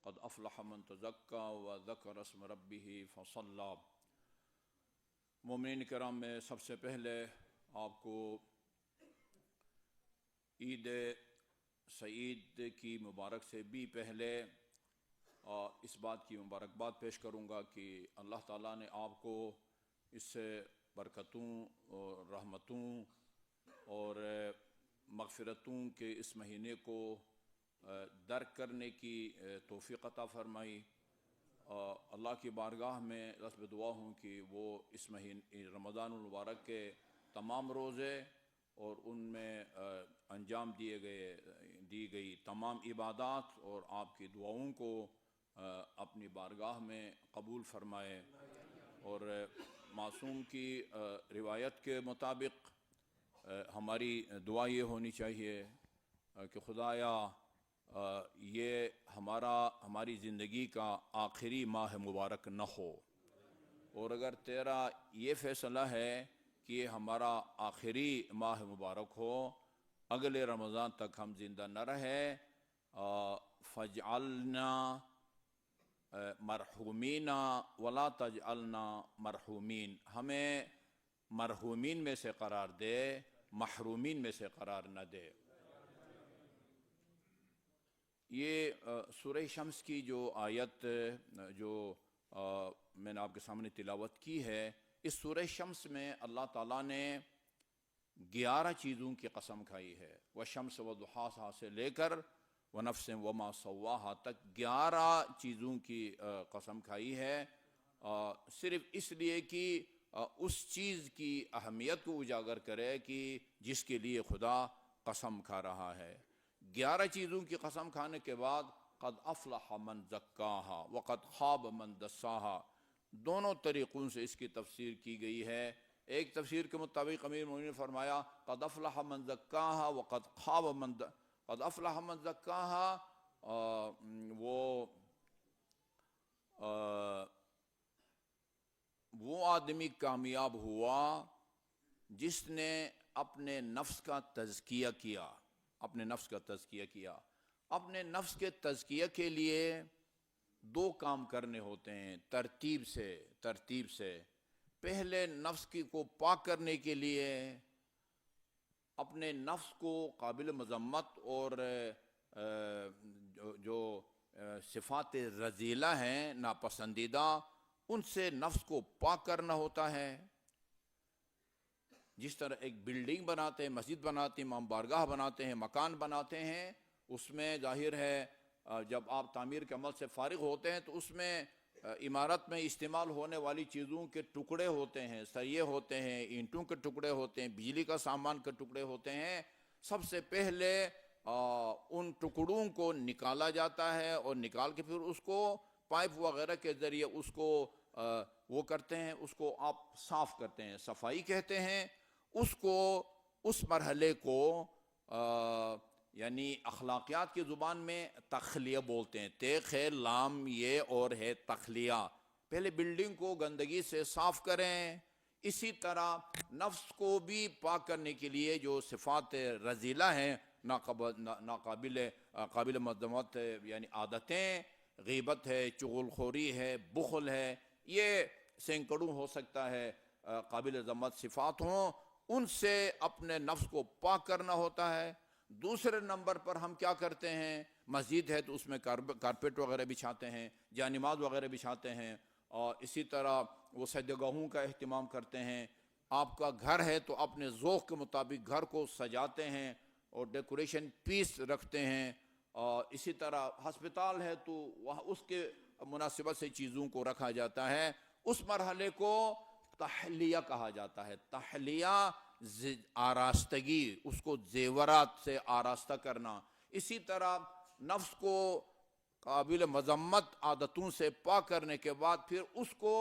قد افلح من تزکا وذکر اسم ربہ فصلی۔ مومنین کرام، میں سب سے پہلے آپ کو عید سعید کی مبارک سے بھی پہلے اس بات کی مبارکباد پیش کروں گا کہ اللہ تعالیٰ نے آپ کو اس برکتوں اور رحمتوں اور مغفرتوں کے اس مہینے کو درک کرنے کی توفیق عطا فرمائی۔ اللہ کی بارگاہ میں رسم دعا ہوں کہ وہ اس مہینے رمضان المبارک کے تمام روزے اور ان میں انجام دی گئی تمام عبادات اور آپ کی دعاؤں کو اپنی بارگاہ میں قبول فرمائے، اور معصوم کی روایت کے مطابق ہماری دعا یہ ہونی چاہیے کہ خدایا یہ ہماری زندگی کا آخری ماہ مبارک نہ ہو، اور اگر تیرا یہ فیصلہ ہے کہ یہ ہمارا آخری ماہ مبارک ہو، اگلے رمضان تک ہم زندہ نہ رہے، فاجعلنا مرحومین ولا تجعلنا مرحومین، ہمیں مرحومین میں سے قرار دے، محرومین میں سے قرار نہ دے۔ یہ سورہ شمس کی جو آیت جو میں نے آپ کے سامنے تلاوت کی ہے، اس سورہ شمس میں اللہ تعالیٰ نے 11 چیزوں کی قسم کھائی ہے، وَالشَّمْسِ وَضُحَاهَا سے لے کر وَنَفْسٍ وَمَا سَوَّاهَا تک 11 چیزوں کی قسم کھائی ہے، صرف اس لیے کہ اس چیز کی اہمیت کو اجاگر کرے کہ جس کے لیے خدا قسم کھا رہا ہے۔ 11 چیزوں کی قسم کھانے کے بعد قد افلح من زکاہا وقد خاب من دساہا، دونوں طریقوں سے اس کی تفسیر کی گئی ہے۔ ایک تفسیر کے مطابق امیر المومنین نے فرمایا قد افلح من زکاہا وقد خاب قد افلح من زکاہا، وہ آدمی کامیاب ہوا جس نے اپنے نفس کا تزکیہ کیا، اپنے نفس کا تزکیہ کیا۔ اپنے نفس کے تزکیہ کے لیے 2 کام کرنے ہوتے ہیں ترتیب سے۔ پہلے نفس کو پاک کرنے کے لیے اپنے نفس کو قابل مذمت اور جو صفات رذیلہ ہیں ناپسندیدہ، ان سے نفس کو پاک کرنا ہوتا ہے۔ جس طرح ایک بلڈنگ بناتے ہیں، مسجد بناتے ہیں، امام بارگاہ بناتے ہیں، مکان بناتے ہیں، اس میں ظاہر ہے جب آپ تعمیر کے عمل سے فارغ ہوتے ہیں تو اس میں عمارت میں استعمال ہونے والی چیزوں کے ٹکڑے ہوتے ہیں، سریے ہوتے ہیں، اینٹوں کے ٹکڑے ہوتے ہیں، بجلی کا سامان کے ٹکڑے ہوتے ہیں۔ سب سے پہلے ان ٹکڑوں کو نکالا جاتا ہے، اور نکال کے پھر اس کو پائپ وغیرہ کے ذریعے اس کو وہ کرتے ہیں، اس کو آپ صاف کرتے ہیں، صفائی کہتے ہیں اس مرحلے کو یعنی اخلاقیات کی زبان میں تخلیہ بولتے ہیں، تیغ ہے لام یہ اور ہے تخلیہ۔ پہلے بلڈنگ کو گندگی سے صاف کریں۔ اسی طرح نفس کو بھی پاک کرنے کے لیے جو صفات رذیلہ ہیں، قابل مذمت یعنی عادتیں، غیبت ہے، چغل خوری ہے، بخل ہے، یہ سینکڑوں ہو سکتا ہے قابل ذمت صفات ہوں، ان سے اپنے نفس کو پاک کرنا ہوتا ہے۔ دوسرے نمبر پر ہم کیا کرتے ہیں، مسجد ہے تو اس میں کارپیٹ وغیرہ بچھاتے ہیں، جانماز وغیرہ بچھاتے ہیں، اور اسی طرح وہ سجدگاہوں کا اہتمام کرتے ہیں۔ آپ کا گھر ہے تو اپنے ذوق کے مطابق گھر کو سجاتے ہیں اور ڈیکوریشن پیس رکھتے ہیں، اور اسی طرح ہسپتال ہے تو وہاں اس کے مناسبت سے چیزوں کو رکھا جاتا ہے۔ اس مرحلے کو تحلیہ کہا جاتا ہے۔ تحلیہ آراستگی، اس کو زیورات سے آراستہ کرنا۔ اسی طرح نفس کو قابل مذمت عادتوں سے پاک کرنے کے بعد پھر اس کو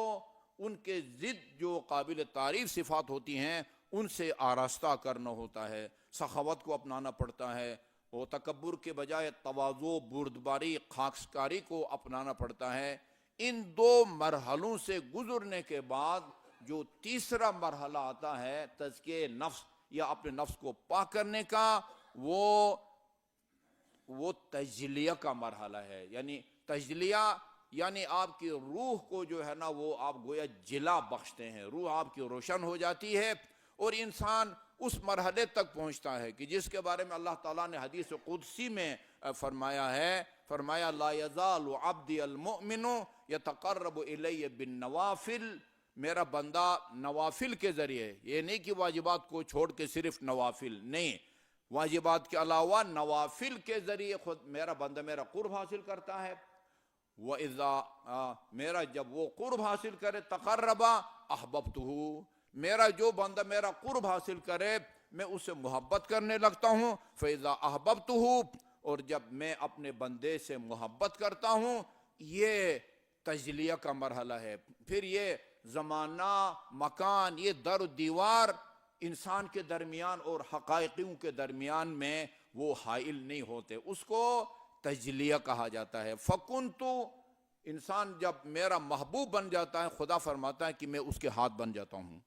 ان کے ضد جو قابل تعریف صفات ہوتی ہیں ان سے آراستہ کرنا ہوتا ہے۔ سخاوت کو اپنانا پڑتا ہے، اور تکبر کے بجائے تواضع، بردباری، خاکساری کو اپنانا پڑتا ہے۔ ان 2 مرحلوں سے گزرنے کے بعد جو تیسرا مرحلہ آتا ہے تزکیہ نفس یا اپنے نفس کو پاک کرنے کا، وہ وہ تجلیہ کا مرحلہ ہے، یعنی تجلیہ یعنی آپ کی روح کو جو ہے نا وہ آپ گویا جلا بخشتے ہیں، روح آپ کی روشن ہو جاتی ہے، اور انسان اس مرحلے تک پہنچتا ہے کہ جس کے بارے میں اللہ تعالیٰ نے حدیث قدسی میں فرمایا ہے، فرمایا لا یزال عبدی المؤمن یتقرب الی بالنوافل، میرا بندہ نوافل کے ذریعے، یہ نہیں کہ واجبات کو چھوڑ کے صرف نوافل نہیں، واجبات کے علاوہ نوافل کے ذریعے خود میرا بندہ میرا قرب حاصل کرتا ہے۔ وَإِذَا میرا جب وہ قرب حاصل کرے تقربا احببتہ، میرا جو بندہ میرا قرب حاصل کرے میں اسے محبت کرنے لگتا ہوں۔ فَإِذَا أَحْبَبْتُهُ، اور جب میں اپنے بندے سے محبت کرتا ہوں، یہ تجلیہ کا مرحلہ ہے۔ پھر یہ زمانہ مکان، یہ در و دیوار انسان کے درمیان اور حقائقیوں کے درمیان میں وہ حائل نہیں ہوتے، اس کو تجلیہ کہا جاتا ہے۔ فَكُنْتُ، انسان جب میرا محبوب بن جاتا ہے، خدا فرماتا ہے کہ میں اس کے ہاتھ بن جاتا ہوں،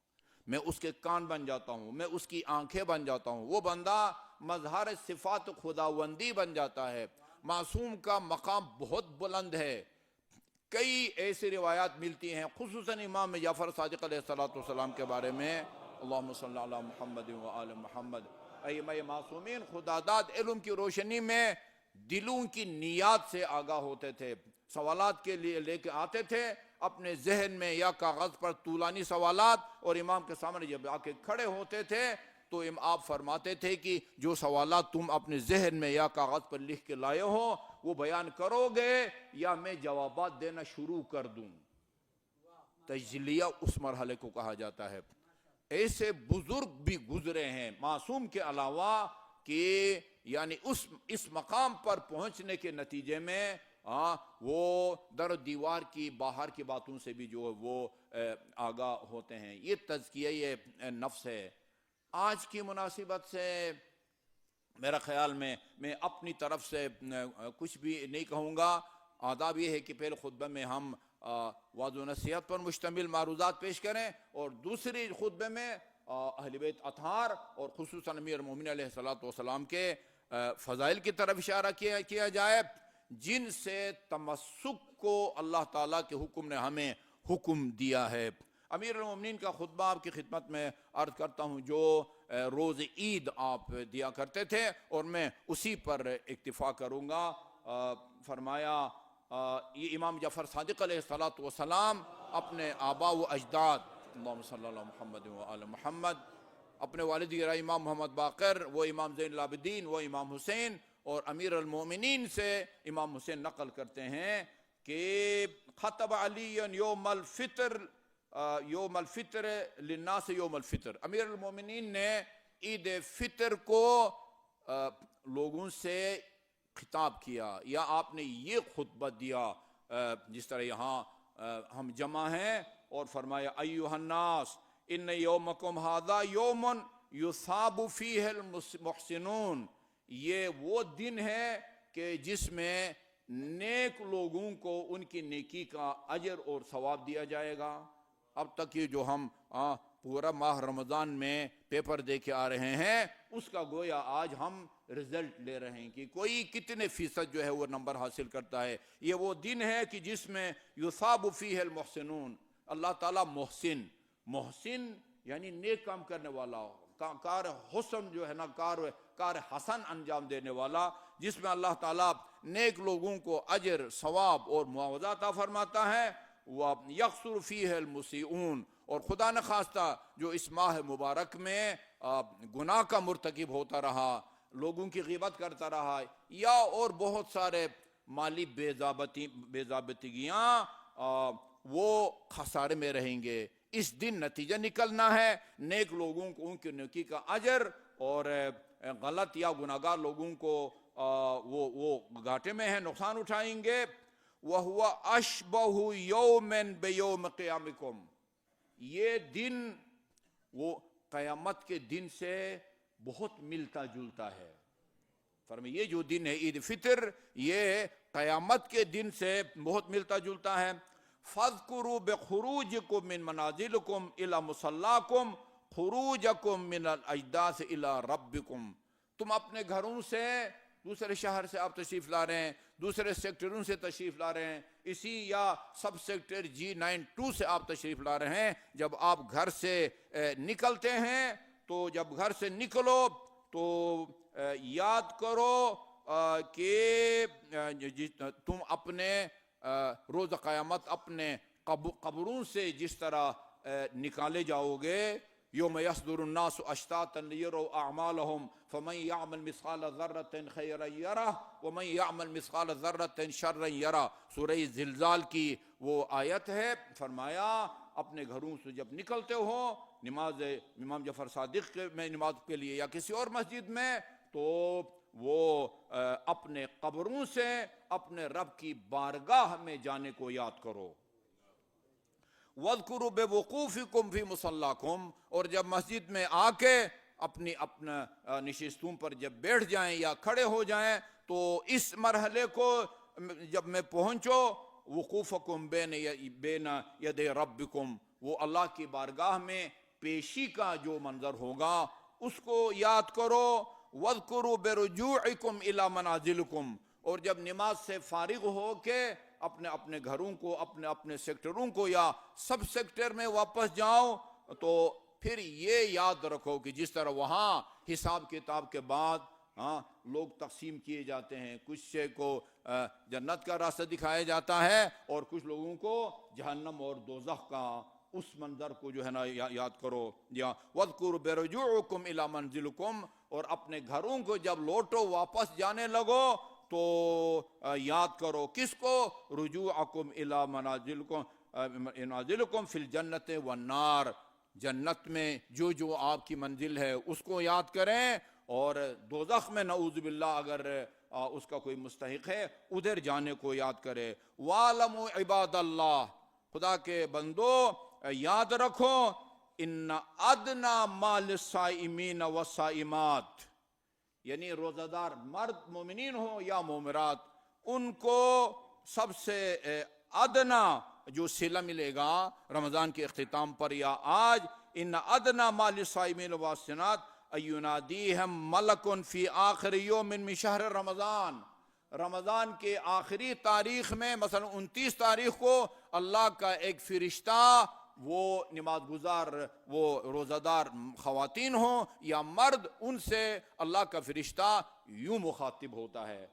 میں اس کے کان بن جاتا ہوں، میں اس کی آنکھیں بن جاتا ہوں، وہ بندہ مظہر صفات خداوندی بن جاتا ہے۔ معصوم کا مقام بہت بلند ہے، کئی ایسی روایات ملتی ہیں، خصوصاً امام جعفر صادق علیہ السلام کے بارے میں، اللہم صلی علی محمد و آل محمد۔ ائمہ معصومین خدا داد علم کی روشنی میں دلوں کی نیات سے آگاہ ہوتے تھے، سوالات کے لیے لے کے آتے تھے اپنے ذہن میں یا کاغذ پر طولانی سوالات، اور امام کے سامنے جب آ کے کھڑے ہوتے تھے تو آپ فرماتے تھے کہ جو سوالات تم اپنے ذہن میں یا کاغذ پر لکھ کے لائے ہو وہ بیان کرو گے یا میں جوابات دینا شروع کر دوں۔ تجلیہ اس مرحلے کو کہا جاتا ہے۔ ایسے بزرگ بھی گزرے ہیں معصوم کے علاوہ کہ یعنی اس مقام پر پہنچنے کے نتیجے میں وہ در و دیوار کی باہر کی باتوں سے بھی جو وہ آگاہ ہوتے ہیں۔ یہ تزکیہ یہ نفس ہے۔ آج کی مناسبت سے میرا خیال میں اپنی طرف سے کچھ بھی نہیں کہوں گا، آداب یہ ہے کہ پہلے خطبہ میں ہم وعظ و نصیحت پر مشتمل معروضات پیش کریں، اور دوسری خطبے میں اہل بیت اطہار اور خصوصاً امیر المومنین علیہ السلام کے فضائل کی طرف اشارہ کیا جائے، جن سے تمسک کو اللہ تعالیٰ کے حکم نے ہمیں حکم دیا ہے۔ امیر المومنین کا خطبہ آپ کی خدمت میں عرض کرتا ہوں جو روز عید آپ دیا کرتے تھے، اور میں اسی پر اکتفا کروں گا۔ فرمایا یہ امام جعفر صادق علیہ السلام اپنے آباء و اجداد، اللہم صلی اللہ محمد و آل محمد، اپنے والد گرامی امام محمد باقر، وہ امام زین العابدین، وہ امام حسین، اور امیر المومنین سے امام حسین نقل کرتے ہیں کہ خطب علی یوم الفطر للناس یوم الفطر، امیر المومنین نے عید فطر کو لوگوں سے خطاب کیا، یا آپ نے یہ خطبہ دیا جس طرح یہاں ہم جمع ہیں، اور فرمایا ایھا الناس ان یومکم ھذا یوم یثاب فیہ المحسنون، یہ وہ دن ہے کہ جس میں نیک لوگوں کو ان کی نیکی کا اجر اور ثواب دیا جائے گا۔ اب تک یہ جو ہم پورا ماہ رمضان میں پیپر دے کے آ رہے ہیں، اس کا گویا آج ہم رزلٹ لے رہے ہیں کہ کوئی کتنے فیصد جو ہے وہ نمبر حاصل کرتا ہے۔ یہ وہ دن ہے کہ جس میں یثاب فیہ المحسنون، اللہ تعالیٰ محسن یعنی نیک کام کرنے والا، کار حسن جو ہے نا، کار حسن انجام دینے والا، جس میں اللہ تعالیٰ نیک لوگوں کو اجر، ثواب اور معاوضہ عطا فرماتا ہے۔ وَيَغْفِرُ فِيهِ الْمُسِيئُونَ، اور خدا نہ خواستہ جو اس ماہ مبارک میں گناہ کا مرتکب ہوتا رہا، لوگوں کی غیبت کرتا رہا، یا اور بہت سارے مالی بے ضابطگیاں، وہ خسارے میں رہیں گے۔ اس دن نتیجہ نکلنا ہے، نیک لوگوں کو ان کی نیکی کا اجر، اور غلط یا گناہگار لوگوں کو وہ گھاٹے میں ہیں، نقصان اٹھائیں گے۔ وَهُوَ أَشْبَهُ يَوْمٍ بِيَوْمِ قِيَامِكُمْ، یہ دن وہ قیامت کے دن سے بہت ملتا جلتا ہے۔ فرمائے یہ جو دن ہے عید فطر، یہ قیامت کے دن سے بہت ملتا جلتا ہے۔ فَاذْكُرُوا بِخُرُوجِكُم مِّن مَنَازِلِكُمْ إِلَى مُصَلَّاكُمْ خُرُوجَكُم مِّنَ الْأَجْدَاثِ إِلَى رَبِّكُمْ، تم اپنے گھروں سے دوسرے شہر سے آپ تشریف لا رہے ہیں، دوسرے سیکٹروں سے تشریف لا رہے ہیں، اسی یا سب سیکٹر G92 سے آپ تشریف لا رہے ہیں، جب آپ گھر سے نکلتے ہیں تو جب گھر سے نکلو تو یاد کرو کہ تم اپنے روز قیامت اپنے قبروں سے جس طرح نکالے جاؤ گے، یوم یصدر الناس اشتاتا لیروا اعمالهم فمن یعمل مثقال ذرۃ خیرا یرہ ومن یعمل مثقال ذرۃ شرا یرہ، سورہ زلزال کی وہ آیت ہے۔ فرمایا اپنے گھروں سے جب نکلتے ہو نماز امام جعفر صادق میں نماز کے لیے یا کسی اور مسجد میں، تو وہ اپنے قبروں سے اپنے رب کی بارگاہ میں جانے کو یاد کرو۔ وَاذْكُرُوا بِوُقُوفِكُمْ فِي مُصَلَّاكُمْ، اور جب مسجد میں آ کے اپنا نشستوں پر جب بیٹھ جائیں یا کھڑے ہو جائیں تو اس مرحلے کو جب میں پہنچو، وقوفکم بین یدی ربکم، وہ اللہ کی بارگاہ میں پیشی کا جو منظر ہوگا اس کو یاد کرو۔ وَاذْكُرُوا بِرُجُوعِكُمْ إِلَى مَنَازِلِكُمْ، اور جب نماز سے فارغ ہو کے اپنے اپنے گھروں کو، اپنے اپنے سیکٹروں کو یا سب سیکٹر میں واپس جاؤ، تو پھر یہ یاد رکھو کہ جس طرح وہاں حساب کتاب کے بعد لوگ تقسیم کیے جاتے ہیں، کچھ کو جنت کا راستہ دکھایا جاتا ہے اور کچھ لوگوں کو جہنم اور دوزخ کا، اس منظر کو جو ہے نا یاد کرو۔ یا وَاذْكُرُوا بِرُجُوعِكُمْ إِلَى مَنْزِلِكُمْ، اور اپنے گھروں کو جب لوٹو واپس جانے لگو تو یاد کرو کس کو؟ رجوعکم الی منازلکم فی الجنت والنار، جنت میں جو آپ کی منزل ہے اس کو یاد کریں، اور دوزخ میں نعوذ باللہ اگر اس کا کوئی مستحق ہے ادھر جانے کو یاد کرے۔ وَاعْلَمُوا عِبَادَ اللَّہ، خدا کے بندو یاد رکھو، ان ادنی ما للصائمین والصائمات، یعنی روزہ دار مرد مومنین ہوں یا مومرات، ان کو سب سے ادنا جو صلہ ملے گا رمضان کے اختتام پر یا آج، ان ادنا ما للصائمین والصائمات اینادیہم ملک فی آخر یوم من شہر رمضان، رمضان کے آخری تاریخ میں مثلا 29 تاریخ کو اللہ کا ایک فرشتہ، وہ نماز گزار وہ روزہ دار خواتین ہوں یا مرد، ان سے اللہ کا فرشتہ یوں مخاطب ہوتا ہے،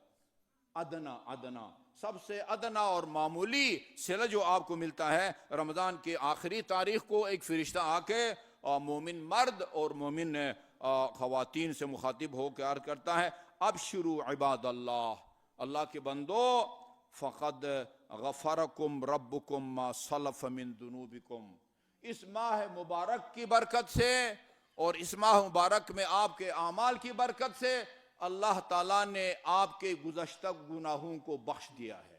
ادنا سب سے ادنا اور معمولی صلہ جو آپ کو ملتا ہے رمضان کے آخری تاریخ کو ایک فرشتہ آ کے مومن مرد اور مومن خواتین سے مخاطب ہو کے عرض کرتا ہے، ابشروا عباد اللہ، اللہ کے بندو، فقد غفرکم ربکم ما سلف من ذنوبکم، اس ماہ مبارک کی برکت سے اور اس ماہ مبارک میں آپ کے اعمال کی برکت سے اللہ تعالیٰ نے آپ کے گزشتہ گناہوں کو بخش دیا ہے۔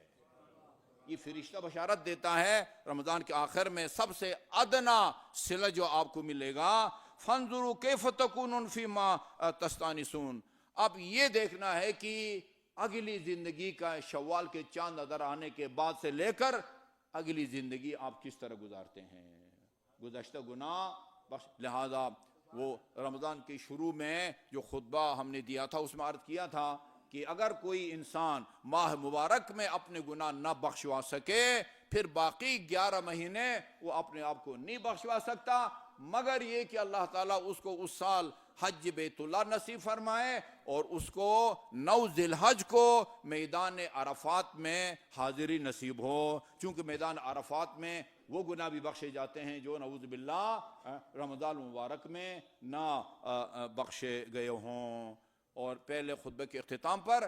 یہ فرشتہ بشارت دیتا ہے رمضان کے آخر میں سب سے ادنا صلہ جو آپ کو ملے گا، فانظروا کیف تکونون فیما تستانسون، اب یہ دیکھنا ہے کہ اگلی زندگی کا شوال کے چاند نظر آنے کے بعد سے لے کر اگلی زندگی آپ کس طرح گزارتے ہیں، گزشتہ گناہ بخش۔ لہذا وہ رمضان کے شروع میں جو خطبہ ہم نے دیا تھا اس میں عرض کیا تھا کہ اگر کوئی انسان ماہ مبارک میں اپنے گناہ نہ بخشوا سکے، پھر باقی 11 مہینے وہ اپنے آپ کو نہیں بخشوا سکتا، مگر یہ کہ اللہ تعالیٰ اس کو اس سال حج بیت اللہ نصیب فرمائے اور اس کو 9 ذی الحج کو میدان عرفات میں حاضری نصیب ہو، چونکہ میدان عرفات میں وہ گناہ بھی بخشے جاتے ہیں جو نعوذ باللہ رمضان مبارک میں نہ بخشے گئے ہوں۔ اور پہلے خطبے کے اختتام پر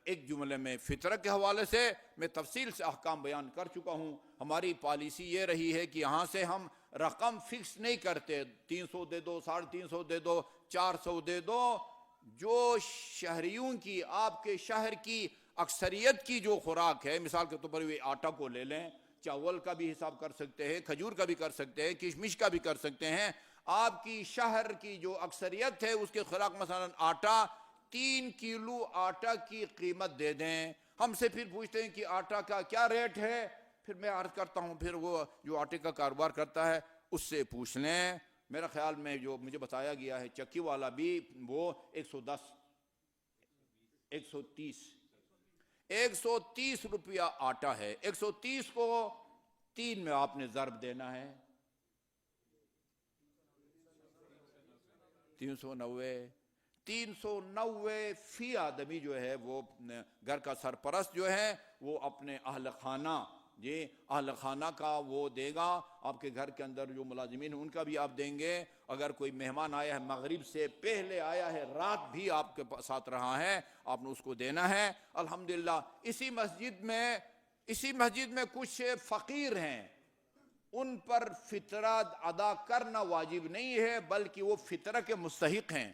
ایک جملے میں فطرہ کے حوالے سے میں تفصیل سے احکام بیان کر چکا ہوں۔ ہماری پالیسی یہ رہی ہے کہ یہاں سے ہم رقم فکس نہیں کرتے، 300 دے دو، 350 دے دو، 400 دے دو، جو شہریوں کی، آپ کے شہر کی اکثریت کی جو خوراک ہے، مثال کے طور پر یہ آٹا کو لے لیں، چاول کا بھی حساب کر سکتے ہیں، کھجور کا بھی کر سکتے ہیں، کشمش کا بھی کر سکتے ہیں، آپ کی شہر کی جو اکثریت ہے اس کے خوراک مثلا آٹا، 3 کلو آٹا کی قیمت دے دیں۔ ہم سے پھر پوچھتے ہیں کہ آٹا کا کیا ریٹ ہے، پھر میں عرض کرتا ہوں پھر وہ جو آٹے کا کاروبار کرتا ہے اس سے پوچھ لیں۔ میرا خیال میں جو مجھے بتایا گیا ہے چکی والا بھی وہ 110 130 روپیہ آٹا ہے، 130 کو 3 میں آپ نے ضرب دینا ہے، 390 فی آدمی جو ہے وہ گھر کا سرپرست جو ہے وہ اپنے اہل خانہ، اہل خانہ کا وہ دے گا، آپ کے گھر کے اندر جو ملازمین ہیں ان کا بھی آپ دیں گے، اگر کوئی مہمان آیا ہے مغرب سے پہلے آیا ہے، رات بھی آپ کے ساتھ رہا ہے، آپ نے اس کو دینا ہے۔ الحمدللہ اسی مسجد میں کچھ فقیر ہیں، ان پر فطرہ ادا کرنا واجب نہیں ہے بلکہ وہ فطرہ کے مستحق ہیں۔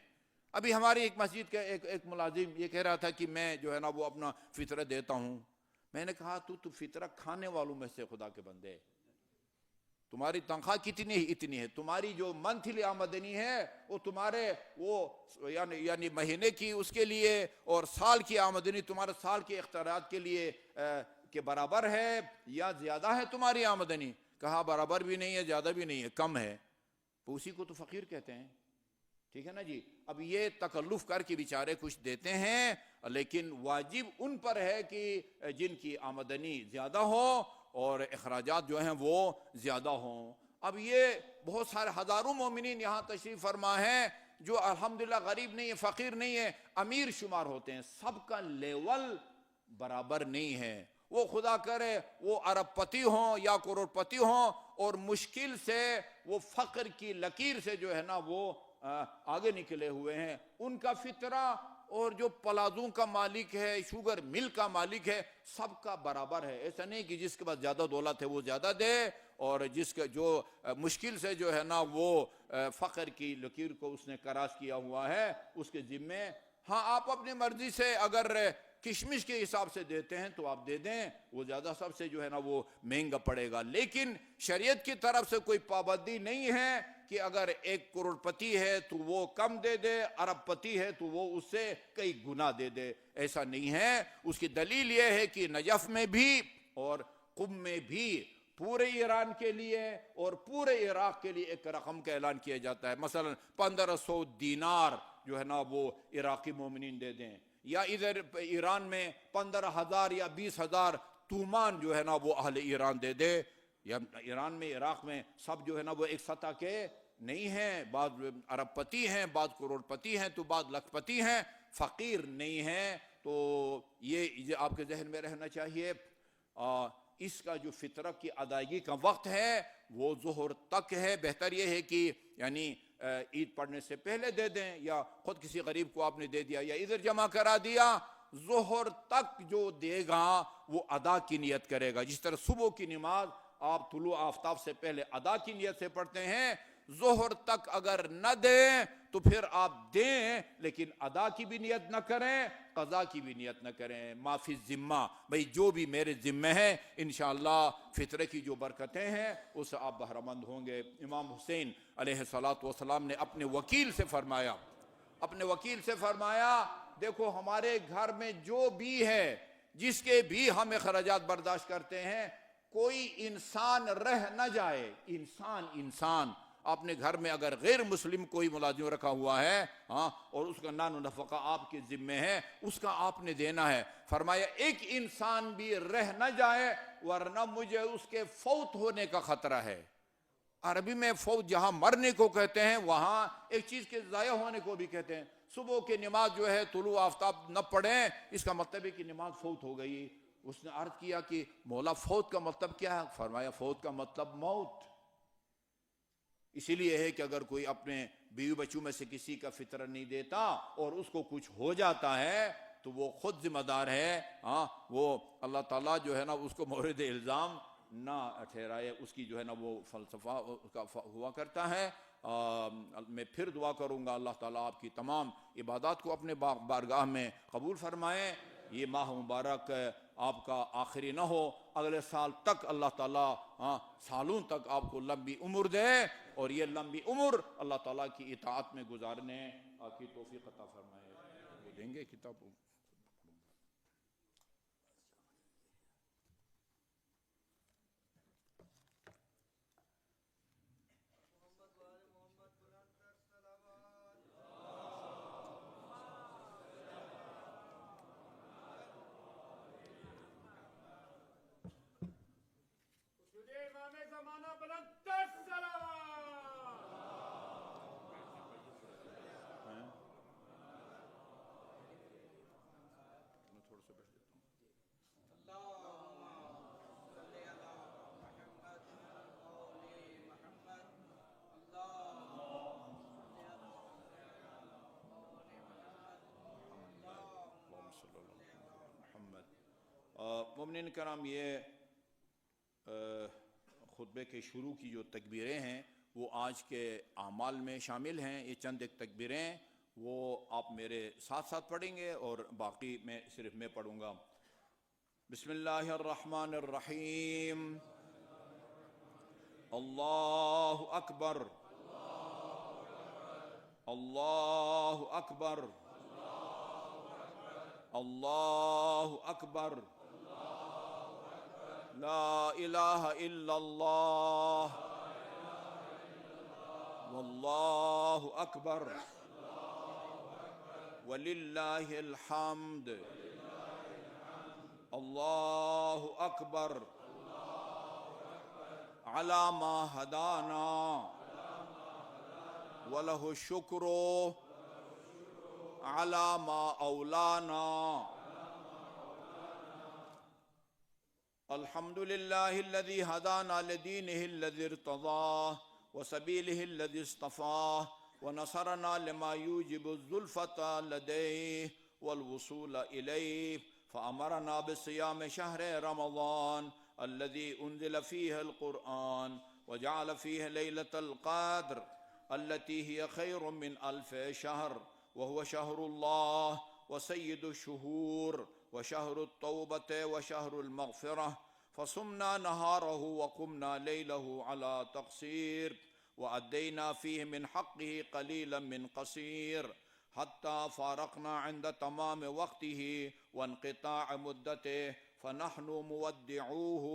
ابھی ہماری ایک مسجد کا ایک ملازم یہ کہہ رہا تھا کہ میں جو ہے نا وہ اپنا فطرہ دیتا ہوں، میں نے کہا تو فطرہ کھانے والوں میں سے خدا کے بندے، تمہاری تنخواہ کتنی ہے؟ اتنی ہے، تمہاری جو منتھلی آمدنی ہے وہ تمہارے یعنی مہینے کی اس کے لیے اور سال کی آمدنی تمہارے سال کے اختیارات کے لیے کے برابر ہے یا زیادہ ہے تمہاری آمدنی؟ کہا برابر بھی نہیں ہے، زیادہ بھی نہیں ہے، کم ہے، تو اسی کو تو فقیر کہتے ہیں، ٹھیک ہے نا جی۔ اب یہ تکلف کر کے بیچارے کچھ دیتے ہیں، لیکن واجب ان پر ہے کہ جن کی آمدنی زیادہ ہو اور اخراجات جو ہیں وہ زیادہ ہوں۔ اب یہ بہت سارے ہزاروں مومنین یہاں تشریف فرما ہے جو الحمدللہ غریب نہیں ہے، فقیر نہیں ہے، امیر شمار ہوتے ہیں، سب کا لیول برابر نہیں ہے۔ وہ خدا کرے وہ ارب پتی ہوں یا کروڑ پتی ہوں اور مشکل سے وہ فقر کی لکیر سے جو ہے نا وہ آگے نکلے ہوئے ہیں، ان کا فطرہ اور جو پلازوں کا مالک ہے، شوگر مل کا مالک ہے، سب کا برابر ہے۔ ایسا نہیں کہ جس کے پاس زیادہ دولت ہے وہ زیادہ دے اور جس کا جو مشکل سے جو ہے نا وہ فقر کی لکیر کو اس نے کراس کیا ہوا ہے اس کے ذمے۔ ہاں آپ اپنی مرضی سے اگر کشمش کے حساب سے دیتے ہیں تو آپ دے دیں، وہ زیادہ سب سے جو ہے نا وہ مہنگا پڑے گا، لیکن شریعت کی طرف سے کوئی پابندی نہیں ہے کہ اگر 1 کروڑ پتی ہے تو وہ کم دے دے، ارب پتی ہے تو وہ اس سے کئی گنا دے دے، ایسا نہیں ہے۔ اس کی دلیل یہ ہے کہ نجف میں بھی اور قم میں بھی پورے ایران کے لیے اور پورے عراق کے لیے ایک رقم کا اعلان کیا جاتا ہے، مثلا 1500 دینار جو ہے نا وہ عراقی مومنین دے دیں، یا ادھر ایران میں 15,000 یا 20,000 تومان جو ہے نا وہ اہل ایران دے دے۔ یا ایران میں عراق میں سب جو ہے نا وہ ایک سطح کے نہیں ہیں، بعض ارب پتی ہیں، بعض کروڑ پتی ہیں تو بعض لکھ پتی ہیں، فقیر نہیں ہیں۔ تو یہ آپ کے ذہن میں رہنا چاہیے۔ اس کا جو فطرہ کی ادائیگی کا وقت ہے وہ ظہر تک ہے، بہتر یہ ہے کہ یعنی عید پڑھنے سے پہلے دے دیں یا خود کسی غریب کو آپ نے دے دیا یا ادھر جمع کرا دیا، ظہر تک جو دے گا وہ ادا کی نیت کرے گا۔ جس طرح صبح کی نماز آپ طلوع آفتاب سے پہلے ادا کی نیت سے پڑھتے ہیں، ظہر تک اگر نہ دیں تو پھر آپ دیں لیکن ادا کی بھی نیت نہ کریں، قضا کی بھی نیت نہ کریں۔ معافی ذمہ، بھئی جو بھی میرے ذمہ ہے انشاءاللہ فطرے کی جو برکتیں ہیں اس سے آپ بہرمند ہوں گے۔ امام حسین علیہ السلام نے اپنے وکیل سے فرمایا دیکھو ہمارے گھر میں جو بھی ہے جس کے بھی ہم اخراجات برداشت کرتے ہیں، کوئی انسان رہ نہ جائے، انسان اپنے گھر میں اگر غیر مسلم کوئی ملازم رکھا ہوا ہے اور اس کا نان و نفقہ آپ کے ذمہ ہے، اس کا آپ نے دینا ہے۔ فرمایا ایک انسان بھی رہ نہ جائے ورنہ مجھے اس کے فوت ہونے کا خطرہ ہے۔ عربی میں فوت جہاں مرنے کو کہتے ہیں وہاں ایک چیز کے ضائع ہونے کو بھی کہتے ہیں۔ صبح کی نماز جو ہے طلوع آفتاب نہ پڑھیں اس کا مطلب ہے کہ نماز فوت ہو گئی۔ اس نے عرض کیا کہ مولا فوت کا مطلب کیا ہے؟ فرمایا فوت کا مطلب موت۔ اسی لیے ہے کہ اگر کوئی اپنے بیوی بچوں میں سے کسی کا فطرہ نہیں دیتا اور اس کو کچھ ہو جاتا ہے تو وہ خود ذمہ دار ہے، وہ اللہ تعالیٰ جو ہے نا اس کو مورد الزام نہ ٹھہرائے، اس کی جو ہے نا وہ فلسفہ ہوا کرتا ہے۔ میں پھر دعا کروں گا اللہ تعالیٰ آپ کی تمام عبادات کو اپنے بارگاہ میں قبول فرمائے، یہ ماہ مبارک آپ کا آخری نہ ہو، اگلے سال تک اللہ تعالیٰ سالوں تک آپ کو لمبی عمر دے اور یہ لمبی عمر اللہ تعالیٰ کی اطاعت میں گزارنے کی توفیق عطا فرمائے۔ وہ دیں گے کتاب؟ مومنین کرام، یہ خطبے کے شروع کی جو تکبیریں ہیں وہ آج کے اعمال میں شامل ہیں. یہ چند ایک تکبیریں وہ آپ میرے ساتھ ساتھ پڑھیں گے اور باقی صرف میں پڑھوں گا. بسم اللہ الرحمن الرحیم. اللہ اکبر اللہ اکبر اللہ اکبر لا الہ الا اللہ واللہ اکبر وللہ الحمد. اللہ اکبر علی ما ہدانا وَلَهُ الشُّكْرُ عَلَى مَا أَوْلَانَا. الحمد لله الذي هدانا لدينه الذي ارتضاه وسبيله الذي اصطفاه ونصرنا لما يوجب الزلفة لديه والوصول إليه، فأمرنا بصيام شهر رمضان الذي أنزل فيه القرآن وجعل فيه ليلة القدر التي هي خير من 1000 شهر، وهو شهر الله وسيد الشهور وشهر التوبة وشهر المغفرة، فصمنا نهاره وقمنا ليله على تقصير، وأدينا فيه من حقه قليلا من قصير، حتى فارقنا عند تمام وقته وانقطاع مدته، فنحن مودعوه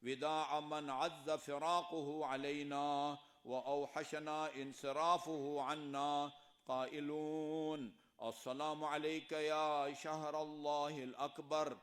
وداع من عز فراقه علينا وأوحشنا انصرافه عنا، قائلون: السلام عليك يا شهر الله الأكبر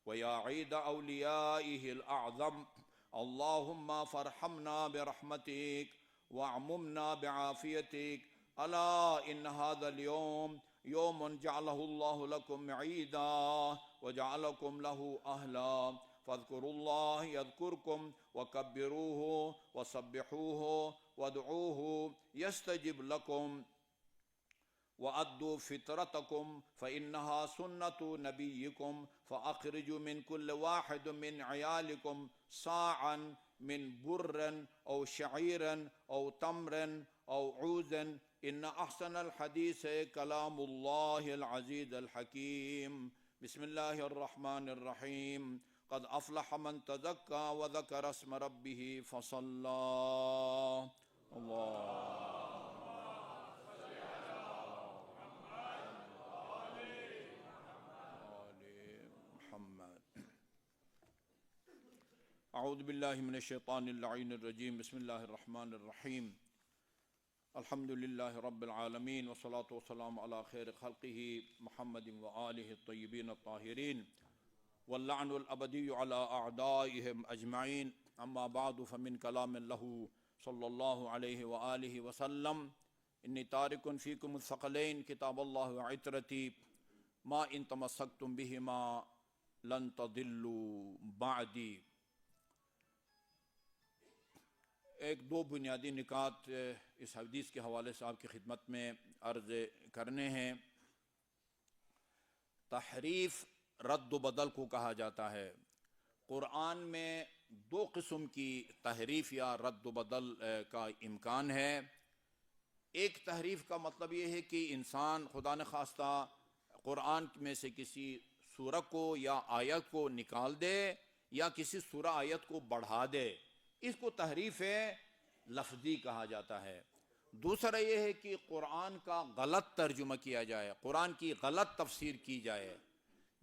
ويا عيد أوليائه الأعظم، اللهم فارحمنا برحمتك واعممنا بعافيتك. ألا إن هذا اليوم يوم جعله الله لكم عيدا وجعلكم له أهلا، فاذكروا الله يذكركم وكبروه وسبحوه وادعوه يستجب لكم، وأدوا فطرتكم فإنها سنة نبيكم، فأخرجوا من كل واحد من عيالكم صاعا من بر أو شعير أو تمر أو عوز، إن أحسن الحديث كلام الله العزيز الحكيم. بسم الله الرحمن الرحيم. قد أفلح من تزكى وذكر اسم ربه فصلى. اعوذ باللہ من الشیطان اللعین الرجیم. بسم اللہ الرحمن الرحیم. الحمد للہ رب العالمین والصلاة والسلام علی خیر خلقہ محمد وآلہ الطیبین الطاہرین واللعن الابدی علی اعدائهم اجمعین. اما بعد فمن کلام اللہ صلی اللہ علیہ وآلہ وسلم: انی تارک فیکم الثقلین کتاب اللہ عطرتی ما ان تمسکتم بہما لن تضلوا بعدی. ایک دو بنیادی نکات اس حدیث کے حوالے سے آپ کی خدمت میں عرض کرنے ہیں. تحریف رد و بدل کو کہا جاتا ہے. قرآن میں دو قسم کی تحریف یا رد و بدل کا امکان ہے. ایک تحریف کا مطلب یہ ہے کہ انسان خدا نخواستہ قرآن میں سے کسی سورہ کو یا آیت کو نکال دے یا کسی سورہ آیت کو بڑھا دے، اس کو تحریف لفظی کہا جاتا ہے. دوسرا یہ ہے کہ قرآن کا غلط ترجمہ کیا جائے، قرآن کی غلط تفسیر کی جائے.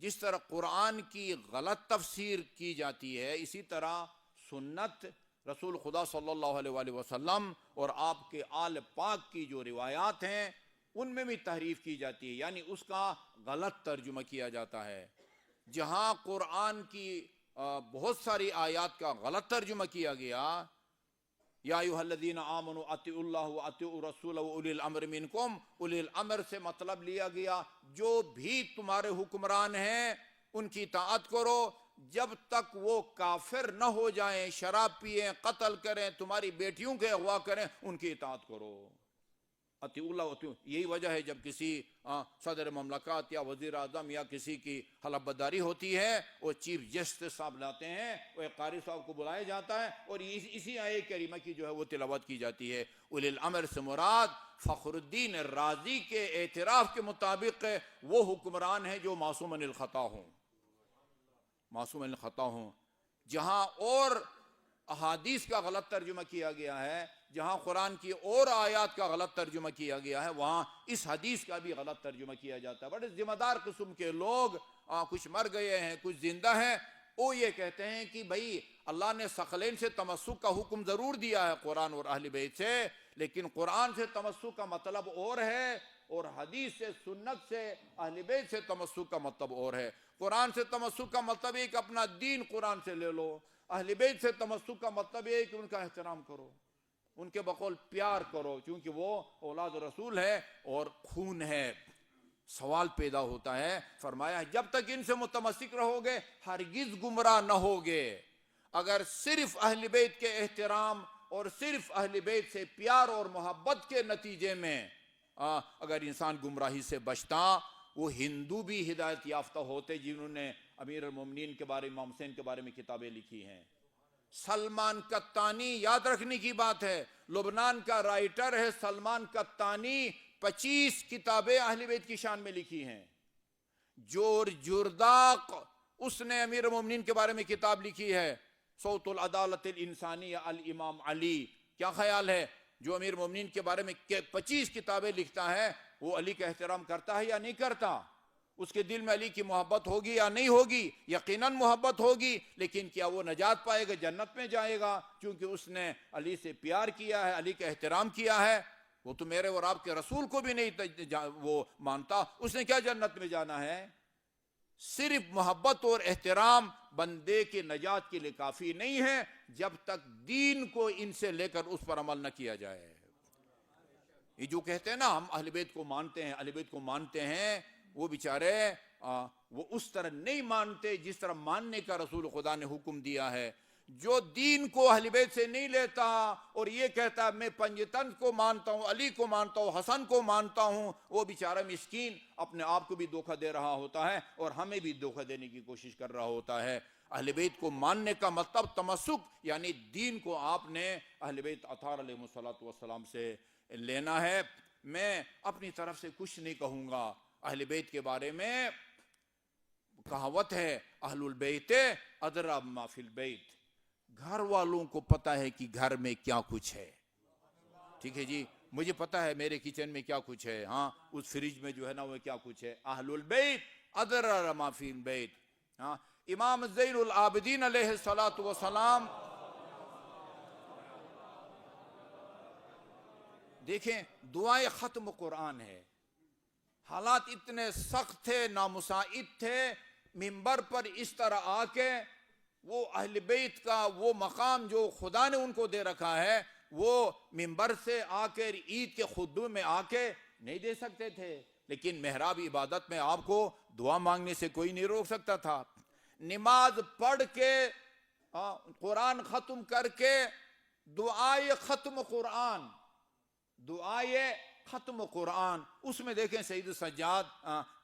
جس طرح قرآن کی غلط تفسیر کی جاتی ہے، اسی طرح سنت رسول خدا صلی اللہ علیہ وآلہ وسلم اور آپ کے آل پاک کی جو روایات ہیں ان میں بھی تحریف کی جاتی ہے، یعنی اس کا غلط ترجمہ کیا جاتا ہے. جہاں قرآن کی بہت ساری آیات کا غلط ترجمہ کیا گیا، یا ایھا الذین آمنوا اطیعوا اللہ واطیعوا الرسول واولی الامر منکم، اولی الامر سے مطلب لیا گیا جو بھی تمہارے حکمران ہیں ان کی اطاعت کرو جب تک وہ کافر نہ ہو جائیں، شراب پئیں، قتل کریں، تمہاری بیٹیوں کے اغوا کریں، ان کی اطاعت کرو. اطیع اللہ، یہی وجہ ہے جب کسی صدر مملکت یا وزیر اعظم یا کسی کی حلف برداری ہوتی ہے، وہ چیف جسٹس صاحب لاتے ہیں، وہ ایک قاری صاحب کو بلایا جاتا ہے اور اسی آیت کریمہ کی جو ہے وہ تلاوت کی جاتی ہے۔ اولی الامر سے مراد فخر الدین رازی کے اعتراف کے مطابق وہ حکمران ہیں جو معصوم عن الخطا ہوں، معصوم عن الخطا ہوں۔ جہاں اور احادیث کا غلط ترجمہ کیا گیا ہے، جہاں قرآن کی اور آیات کا غلط ترجمہ کیا گیا ہے، وہاں اس حدیث کا بھی غلط ترجمہ کیا جاتا ہے۔ بڑے ذمہ دار قسم کے لوگ، کچھ مر گئے ہیں کچھ زندہ ہیں، وہ یہ کہتے ہیں کہ بھئی اللہ نے ثقلین سے تمسک کا حکم ضرور دیا ہے قرآن اور اہل بیت سے، لیکن قرآن سے تمسک کا مطلب اور ہے اور حدیث سے، سنت سے، اہل بیت سے تمسک کا مطلب اور ہے۔ قرآن سے تمسک کا مطلب ہے کہ اپنا دین قرآن سے لے لو، اہل بیت سے تمسک کا مطلب ہے کہ ان کا احترام کرو، ان کے بقول پیار کرو، کیونکہ وہ اولاد رسول ہے اور خون ہے۔ سوال پیدا ہوتا ہے، فرمایا جب تک ان سے متمسک رہو گے ہرگز گمراہ نہ ہوگے۔ اگر صرف اہل بیت کے احترام اور صرف اہل بیت سے پیار اور محبت کے نتیجے میں اگر انسان گمراہی سے بچتا، وہ ہندو بھی ہدایت یافتہ ہوتے جنہوں نے امیر المومنین کے بارے، امام حسین کے بارے میں کتابیں لکھی ہیں۔ سلمان قطانی، یاد رکھنے کی بات ہے، لبنان کا رائٹر ہے سلمان قطانی، 25 کتابیں اہل بیت کی شان میں لکھی ہیں۔ جرداق، اس نے امیر المومنین کے بارے میں کتاب لکھی ہے، صوت العدالت الانسانی الامام علی۔ کیا خیال ہے، جو امیر المومنین کے بارے میں 25 کتابیں لکھتا ہے، وہ علی کا احترام کرتا ہے یا نہیں کرتا؟ اس کے دل میں علی کی محبت ہوگی یا نہیں ہوگی؟ یقیناً محبت ہوگی، لیکن کیا وہ نجات پائے گا، جنت میں جائے گا؟ کیونکہ اس نے علی سے پیار کیا ہے، علی کا احترام کیا ہے۔ وہ تو میرے اور آپ کے رسول کو بھی نہیں وہ مانتا، اس نے کیا جنت میں جانا ہے؟ صرف محبت اور احترام بندے کے نجات کے لیے کافی نہیں ہے جب تک دین کو ان سے لے کر اس پر عمل نہ کیا جائے۔ یہ جو کہتے ہیں نا ہم اہل بیت کو مانتے ہیں، اہل بیت کو مانتے ہیں، وہ بیچارے وہ اس طرح نہیں مانتے جس طرح ماننے کا رسول خدا نے حکم دیا ہے۔ جو دین کو اہل بیت سے نہیں لیتا اور یہ کہتا ہے میں پنجتن کو مانتا ہوں، علی کو مانتا ہوں، حسن کو مانتا ہوں، وہ بیچارہ مسکین اپنے آپ کو بھی دھوکہ دے رہا ہوتا ہے اور ہمیں بھی دھوکہ دینے کی کوشش کر رہا ہوتا ہے۔ اہل بیت کو ماننے کا مطلب تمسک، یعنی دین کو آپ نے اہل بیت اطہار علیہ السلام سے لینا ہے۔ میں اپنی طرف سے کچھ نہیں کہوں گا۔ اہل بیت کے بارے میں کہاوت ہے، اہل البیت ادری بما فی البیت، گھر والوں کو پتا ہے کہ گھر میں کیا کچھ ہے۔ ٹھیک ہے جی، مجھے پتا ہے میرے کچن میں کیا کچھ ہے، ہاں اس فریج میں جو ہے نا وہ کیا کچھ ہے۔ اہل البیت ادری بما فی البیت۔ ہاں، امام زین العابدین علیہ السلام، دیکھیں دعائے ختم قرآن ہے، حالات اتنے سخت تھے، نامساعد تھے، منبر پر اس طرح آ کے وہ اہل بیت کا وہ مقام جو خدا نے ان کو دے رکھا ہے، وہ منبر سے آ کر عید کے خطبے میں آ کے نہیں دے سکتے تھے، لیکن محراب عبادت میں آپ کو دعا مانگنے سے کوئی نہیں روک سکتا تھا۔ نماز پڑھ کے قرآن ختم کر کے دعائے ختم قرآن، دعائے ختم قرآن، اس میں دیکھیں سید سجاد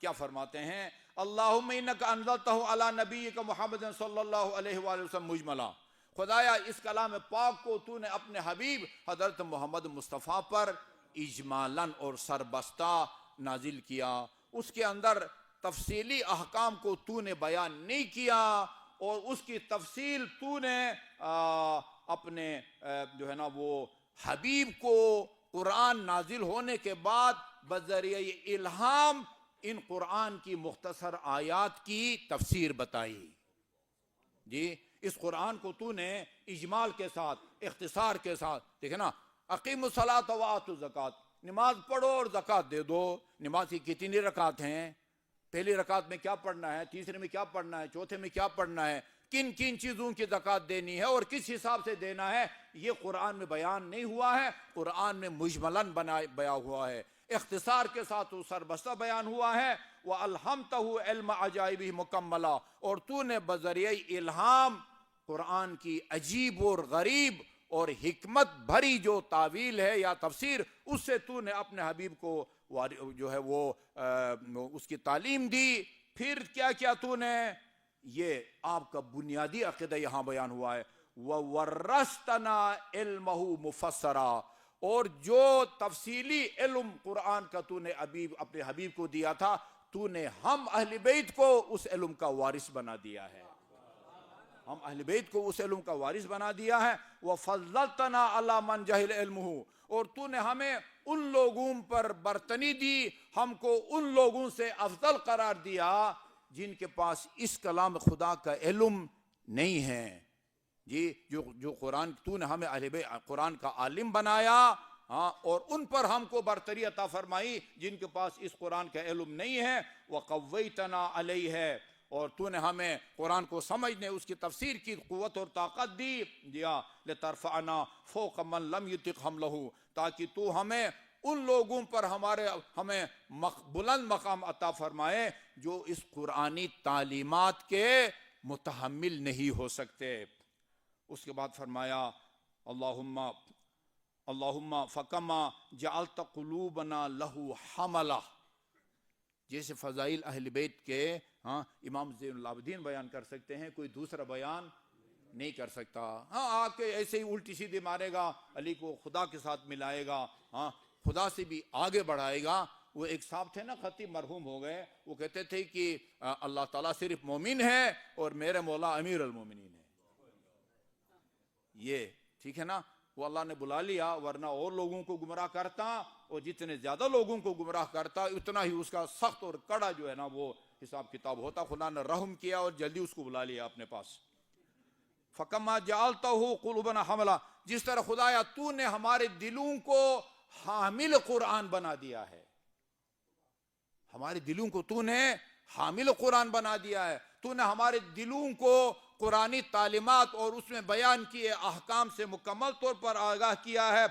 کیا فرماتے ہیں، اللہم انکا انزلتہ علی نبیک محمد صلی اللہ علیہ وآلہ وسلم مجملا، خدایا اس کلام پاک کو تو نے اپنے حبیب حضرت محمد مصطفیٰ پر اجمالاً اور سربستہ نازل کیا، اس کے اندر تفصیلی احکام کو تو نے بیان نہیں کیا اور اس کی تفصیل تو نے اپنے جو ہے نا وہ حبیب کو قرآن نازل ہونے کے بعد بذریعہ الہام ان قرآن کی مختصر آیات کی تفسیر بتائی۔ جی، اس قرآن کو تو نے اجمال کے ساتھ، اختصار کے ساتھ، دیکھیں نا، اقیموا الصلاۃ وآتوا الزکوٰۃ، نماز پڑھو اور زکوٰۃ دے دو۔ نماز کی کتنی رکعت ہیں؟ پہلی رکعت میں کیا پڑھنا ہے، تیسرے میں کیا پڑھنا ہے، چوتھے میں کیا پڑھنا ہے، کن کن چیزوں کی زکوٰۃ دینی ہے اور کس حساب سے دینا ہے، یہ قرآن میں بیان نہیں ہوا ہے، قرآن میں مجملاً بیان ہوا ہے، اختصار کے ساتھ وہ سربستہ بیان ہوا ہے۔ وَأَلْحَمْتَهُ عِلْمَ عَجَائِبِهِ مُكَمَّلًا، اور تو نے بذریعہ الہام قرآن کی عجیب اور غریب اور حکمت بھری جو تعویل ہے یا تفسیر، اس سے تو نے اپنے حبیب کو جو ہے وہ اس کی تعلیم دی۔ پھر کیا کیا تو نے؟ یہ آپ کا بنیادی عقیدہ یہاں بیان ہوا ہے، وَوَرَّثْتَنَا عِلْمَهُ مُفَسَّرًا، اور جو تفصیلی علم قرآن کا تو نے اپنے حبیب کو دیا تھا، تو نے ہم اہل بیت کو اس علم کا وارث بنا دیا ہے، ہم اہل بیت کو اس علم کا وارث بنا دیا ہے۔ وَفَضَّلْتَنَا عَلَى مَنْ جَهِلَ عِلْمُهُ، اور تو نے ہمیں ان لوگوں پر برتنی دی، ہم کو ان لوگوں سے افضل قرار دیا جن کے پاس اس کلام خدا کا علم نہیں ہے۔ جی جو قرآن، تو نے ہمیں اہل بیت قرآن کا عالم بنایا، ہاں، اور ان پر ہم کو برتری عطا فرمائی جن کے پاس اس قرآن کا علم نہیں ہے۔ وَقَوَّيْتَنَا عَلَيْهِ، اور تو نے ہمیں قرآن کو سمجھنے، اس کی تفسیر کی قوت اور طاقت دیا، لِتَرْفَعْنَا فَوْقَ مَنْ لَمْ يُطِقْ حَمْلَهُ، تاکہ تو ہمیں ان لوگوں پر ہمیں بلند مقام عطا فرمائے جو اس قرآنی تعلیمات کے متحمل نہیں ہو سکتے۔ اس کے بعد فرمایا اللہم فکما جعلت قلوبنا لہو حملہ، جیسے فضائل اہل بیت کے امام زین العابدین بیان کر سکتے ہیں، کوئی دوسرا بیان نہیں کر سکتا۔ ہاں، آ کے ایسے ہی الٹی سیدھی مارے گا، علی کو خدا کے ساتھ ملائے گا، ہاں، خدا سے بھی آگے بڑھائے گا۔ وہ ایک صاحب تھے نا، خطیب مرحوم ہو گئے، وہ کہتے تھے کہ اللہ تعالیٰ صرف مومن ہے اور میرے مولا امیر المومنین ہے۔ یہ ٹھیک ہے نا، وہ اللہ نے بلا لیا، ورنہ اور لوگوں کو گمراہ کرتا، اور جتنے زیادہ لوگوں کو گمراہ کرتا اتنا ہی اس کا سخت اور کڑا جو ہے نا وہ حساب کتاب ہوتا۔ خدا نے رحم کیا اور جلدی اس کو بلا لیا اپنے پاس۔ فَكَمَّا جَعَلْتَهُ قُلُوبَنَا حَمْلًا، جس طرح خدایا تو نے ہمارے دلوں کو حامل قرآن بنا دیا ہے، ہمارے دلوں کو تو نے حامل قرآن بنا دیا ہے، تو نے ہمارے دلوں کو قرآنی تعلیمات اور اس میں بیان کیے احکام سے مکمل طور پر آگاہ کیا ہے۔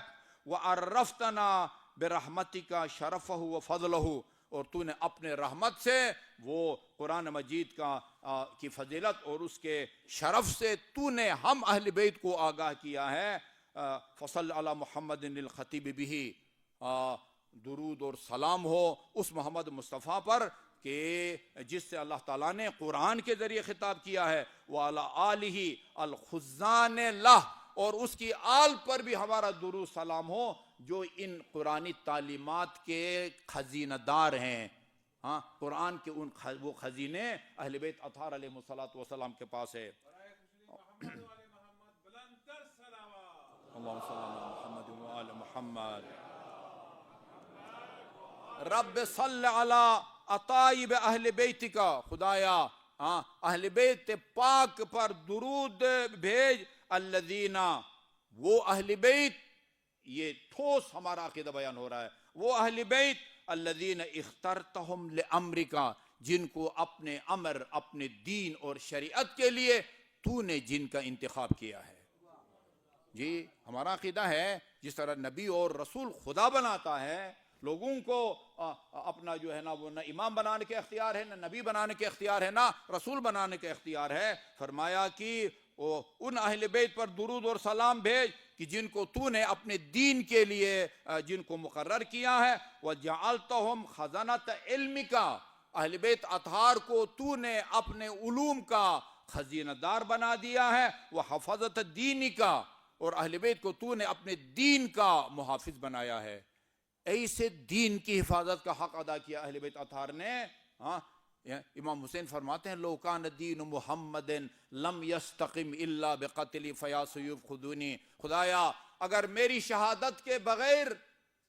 وَعَرَّفْتَنَا بِرَحْمَتِكَ شَرَفَهُ وَفَضْلَهُ، اور تو نے اپنے رحمت سے وہ قرآن مجید کی فضیلت اور اس کے شرف سے تو نے ہم اہل بیت کو آگاہ کیا ہے۔ فصل علی محمد الخطیب بہ، درود اور سلام ہو اس محمد مصطفیٰ پر کہ جس سے اللہ تعالیٰ نے قرآن کے ذریعے خطاب کیا ہے، وَعَلَىٰ آلِهِ الْخُزَّانِ لَهُ، اور اس کی آل پر بھی ہمارا درود سلام ہو جو ان قرآنی تعلیمات کے خزینہ دار ہیں۔ ہاں، قرآن کے وہ خزینے اہل بیت اطہار علیہ السلام کے پاس ہے۔ اللہم صلی علی محمد وآل محمد۔ رب صلی علی اطایب اہل بیتک، خدایا اہل بیت پاک پر درود بھیج، الذین، وہ اہل بیت، یہ ٹھوس ہمارا عقیدہ بیان ہو رہا ہے، وہ اہل بیت الذین اخترتہم لامرک، جن کو اپنے امر، اپنے دین اور شریعت کے لیے تو نے جن کا انتخاب کیا ہے۔ جی ہمارا عقیدہ ہے جس طرح نبی اور رسول خدا بناتا ہے، لوگوں کو اپنا جو ہے نا وہ نہ امام بنانے کے اختیار ہے، نہ نبی بنانے کے اختیار ہے، نہ رسول بنانے کے اختیار ہے۔ فرمایا کہ ان اہل بیت پر درود اور سلام بھیج کہ جن کو تو نے اپنے دین کے لیے جن کو مقرر کیا ہے۔ وَجَعَلْتَهُمْ خَزَنَةَ عِلْمِكَ، اہل بیت اطہار کو تو نے اپنے علوم کا خزینہ دار بنا دیا ہے۔ وَحَفَظَةَ دِينِكَ، اور اہل بیت کو تو نے اپنے دین کا محافظ بنایا ہے۔ ایسے دین کی حفاظت کا حق ادا کیا اہل بیت اطہار نے۔ امام حسین فرماتے ہیں، لو کان دین محمد لم یستقم الا بقتل فیا سیوف خذونی، خدایا اگر میری شہادت کے بغیر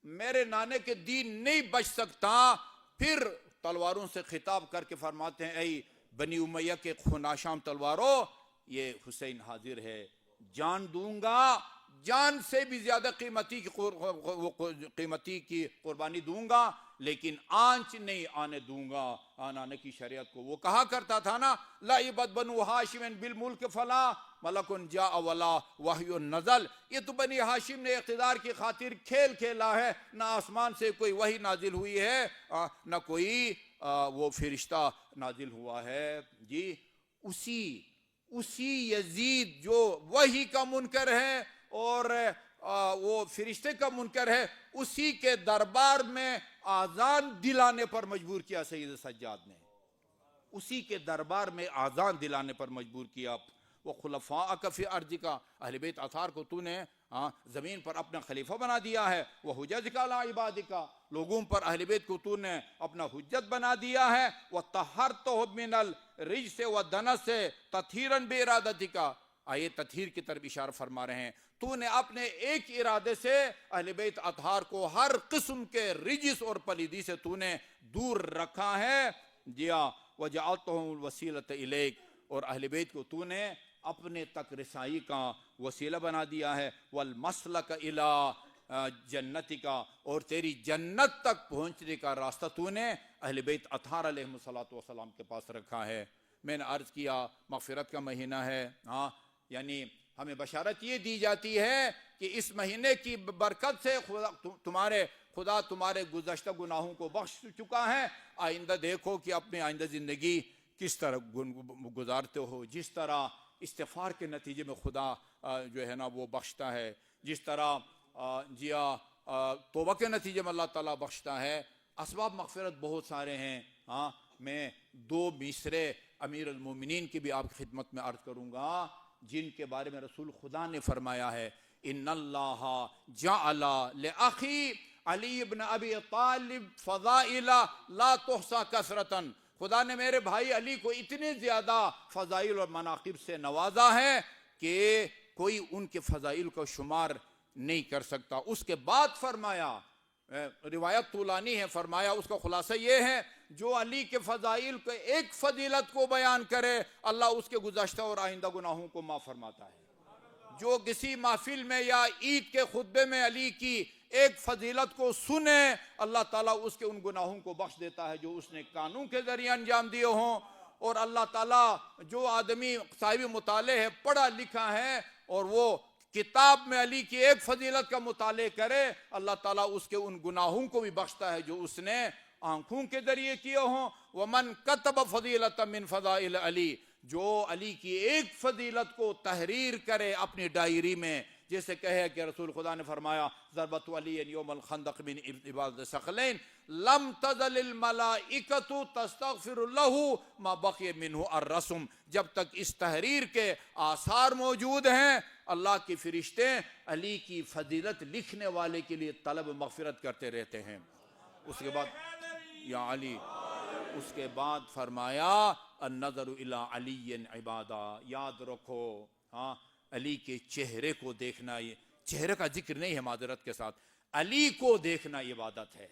میرے نانے کے دین نہیں بچ سکتا، پھر تلواروں سے خطاب کر کے فرماتے ہیں، اے بنی امیہ کے خوناشام تلواروں، یہ حسین حاضر ہے، جان دوں گا، جان سے بھی زیادہ قیمتی کی قربانی دوں گا، لیکن آنچ نہیں آنے دوں گا آنے کی شریعت کو۔ وہ کہا کرتا تھا نا، لعبت بنو ہاشم بالملک فلا ملک جاء ولا وحی نزل، یہ تو بنی ہاشم نے اقتدار کی خاطر کھیل کھیلا ہے، نہ آسمان سے کوئی وحی نازل ہوئی ہے، نہ کوئی وہ فرشتہ نازل ہوا ہے۔ جی اسی یزید جو وحی کا منکر ہے، اور وہ فرشتے کا منکر ہے، اسی کے دربار میں آذان دلانے پر مجبور کیا سید سجاد نے، اسی کے دربار میں آذان دلانے پر مجبور کیا۔ وہ خلفاءک فی ارضک، اہل بیت اطہار کو تو نے زمین پر اپنا خلیفہ بنا دیا ہے، وہ حججک علی عبادک، لوگوں پر اہل بیت کو تو نے اپنا حجت بنا دیا ہے، وطہرتہم من الرجس والدنس تطہیرا بارادتک، آئے تطہیر کی طرف اشارہ فرما رہے ہیں، تو نے اپنے ایک ارادے سے اہل بیت اطہار کو ہر قسم کے رجس اور پلیدی سے تو نے دور رکھا ہے، جیا وجعلتہم الوسیلۃ الیک، اور اہل بیت کو تو نے اپنے تک رسائی کا وسیلہ بنا دیا ہے، والمسلک الی جنتک، اور تیری جنت تک پہنچنے کا راستہ تو نے اہل بیت اطہار علیہ السلام کے پاس رکھا ہے۔ میں نے عرض کیا مغفرت کا مہینہ ہے، یعنی ہمیں بشارت یہ دی جاتی ہے کہ اس مہینے کی برکت سے خدا تمہارے گزشتہ گناہوں کو بخش چکا ہے، آئندہ دیکھو کہ اپنے آئندہ زندگی کس طرح گزارتے ہو، جس طرح استغفار کے نتیجے میں خدا جو ہے نا وہ بخشتا ہے، جس طرح توبہ کے نتیجے میں اللہ تعالیٰ بخشتا ہے۔ اسباب مغفرت بہت سارے ہیں، میں 2 مصرے امیر المومنین کی بھی آپ کی خدمت میں عرض کروں گا، جن کے بارے میں رسول خدا نے فرمایا ہے، ان اللہ جعل لاخی علی ابن ابی طالب فضائل لا تحصى کثرتا، خدا نے میرے بھائی علی کو اتنے زیادہ فضائل اور مناقب سے نوازا ہے کہ کوئی ان کے فضائل کو شمار نہیں کر سکتا۔ اس کے بعد فرمایا، روایت طولانی ہے، فرمایا اس کا خلاصہ یہ ہے، جو علی کے فضائل کے ایک فضیلت کو بیان کرے اللہ اس کے گزشتہ اور آئندہ گناہوں کو معاف فرماتا ہے۔ جو کسی محفل میں یا عید کے خطبے میں علی کی ایک فضیلت کو سنے، اللہ تعالیٰ اس کے ان گناہوں کو بخش دیتا ہے جو اس نے کانوں کے ذریعے انجام دیے ہوں، اور اللہ تعالیٰ جو آدمی صاحب مطالعہ ہے، پڑھا لکھا ہے، اور وہ کتاب میں علی کی ایک فضیلت کا مطالعہ کرے، اللہ تعالیٰ اس کے ان گناہوں کو بھی بخشتا ہے جو اس نے آنکھوں کے ذریعے کیے ہوں۔ وَمَنْ كَتَبَ فَضِيلَةً مِّن فَضَائِلِ علی، جو علی کی ایک فضیلت کو تحریر کرے اپنی ڈائری میں، جیسے کہے کہ رسول خدا نے فرمایا ضربت علی یوم الخندق من عباد ثقلین لم تزل الملائکۃ تستغفر له ما بقی منہ الرسم، جب تک اس تحریر کے آثار موجود ہیں اللہ کے فرشتے علی کی فضیلت لکھنے والے کے لیے طلب مغفرت کرتے رہتے ہیں۔ اس کے بعد یا علی، اس کے بعد فرمایا النظر الی علی عبادہ، یاد رکھو علی کے چہرے کو دیکھنا، یہ چہرے کا ذکر نہیں ہے معذرت کے ساتھ، علی کو دیکھنا عبادت ہے۔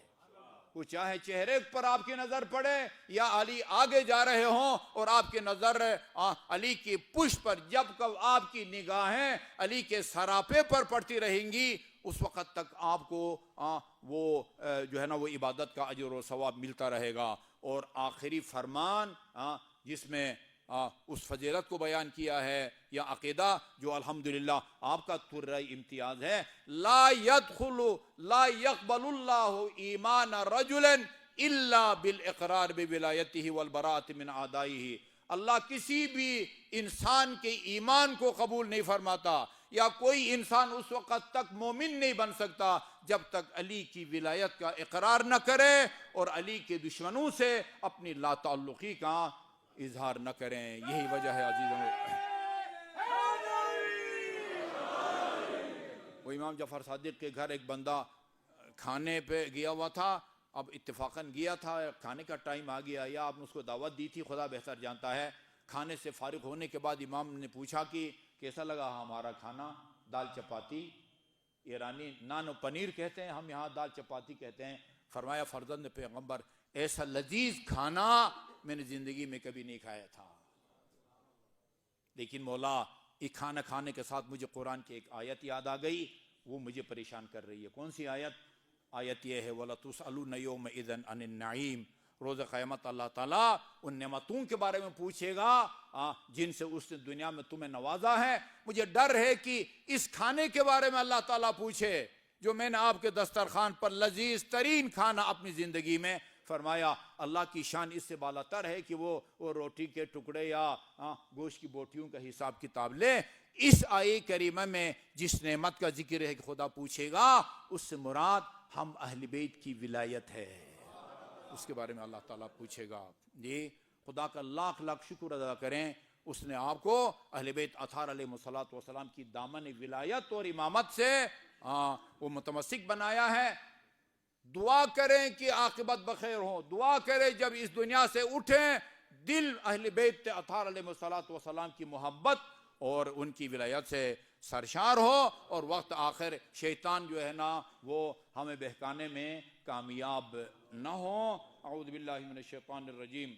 وہ چاہے چہرے پر آپ کی نظر پڑے یا علی آگے جا رہے ہوں اور آپ کی نظر علی کی پشت پر، جب کب آپ کی نگاہیں علی کے سراپے پر پڑتی رہیں گی اس وقت تک آپ کو وہ جو ہے نا وہ عبادت کا اجر و ثواب ملتا رہے گا۔ اور آخری فرمان جس میں اس فضیلت کو بیان کیا ہے یا عقیدہ جو الحمدللہ آپ کا ترہ امتیاز ہے، لا يقبل اللہ ایمان رجل الا بالاقرار بولایتہ والبراءۃ من اعدائہ، اللہ کسی بھی انسان کے ایمان کو قبول نہیں فرماتا، یا کوئی انسان اس وقت تک مومن نہیں بن سکتا جب تک علی کی ولایت کا اقرار نہ کرے اور علی کے دشمنوں سے اپنی لا تعلقی کا اظہار نہ کریں۔ یہی وجہ ہے عزیزوں، وہ امام جعفر صادق کے گھر ایک بندہ کھانے پہ گیا ہوا تھا، اب اتفاقاً گیا تھا، کھانے کا ٹائم آ گیا یا آپ نے اس کو دعوت دی تھی، خدا بہتر جانتا ہے۔ کھانے سے فارغ ہونے کے بعد امام نے پوچھا کہ کیسا لگا ہمارا کھانا؟ دال چپاتی، ایرانی نان و پنیر کہتے ہیں، ہم یہاں دال چپاتی کہتے ہیں۔ فرمایا فرزند پیغمبر ایسا لذیذ کھانا میں نے زندگی میں کبھی نہیں کھایا تھا، لیکن مولا یہ کھانا کھانے کے ساتھ مجھے قرآن کی ایک آیت یاد آ گئی، وہ مجھے پریشان کر رہی ہے۔ کون سی آیت؟ آیت یہ ہے وَلَتُسْأَلُنَّ يَوْمَئِذٍ عَنِ النَّعِيمِ، روز قیامت اللہ تعالیٰ ان نعمتوں کے بارے میں پوچھے گا جن سے اس نے دنیا میں تمہیں نوازا ہے۔ مجھے ڈر ہے کہ اس کھانے کے بارے میں اللہ تعالیٰ پوچھے جو میں نے آپ کے دسترخوان پر لذیذ ترین کھانا اپنی زندگی میں فرمایا اللہ کی شان اس سے بالاتر ہے کہ وہ روٹی کے ٹکڑے یا گوشت کی بوٹیوں کا حساب کتاب لے۔ اس آیے کریمہ میں جس نعمت کا ذکر ہے کہ خدا پوچھے گا، اس سے مراد ہم اہل بیت کی ولایت ہے، اس کے بارے میں اللہ تعالیٰ پوچھے گا۔ جی خدا کا لاکھ لاکھ شکر ادا کریں، اس نے آپ کو اہل بیت اطہار علیہ السلام کی دامن ولایت اور امامت سے وہ متمسک بنایا ہے۔ دعا کریں کہ عاقبت بخیر ہو، دعا کریں جب اس دنیا سے اٹھیں دل اہل بیت اطہار علیہ السلام کی محبت اور ان کی ولایت سے سرشار ہو، اور وقت آخر شیطان جو ہے نا وہ ہمیں بہکانے میں کامیاب نہ ہو۔ اعوذ باللہ من الشیطان الرجیم۔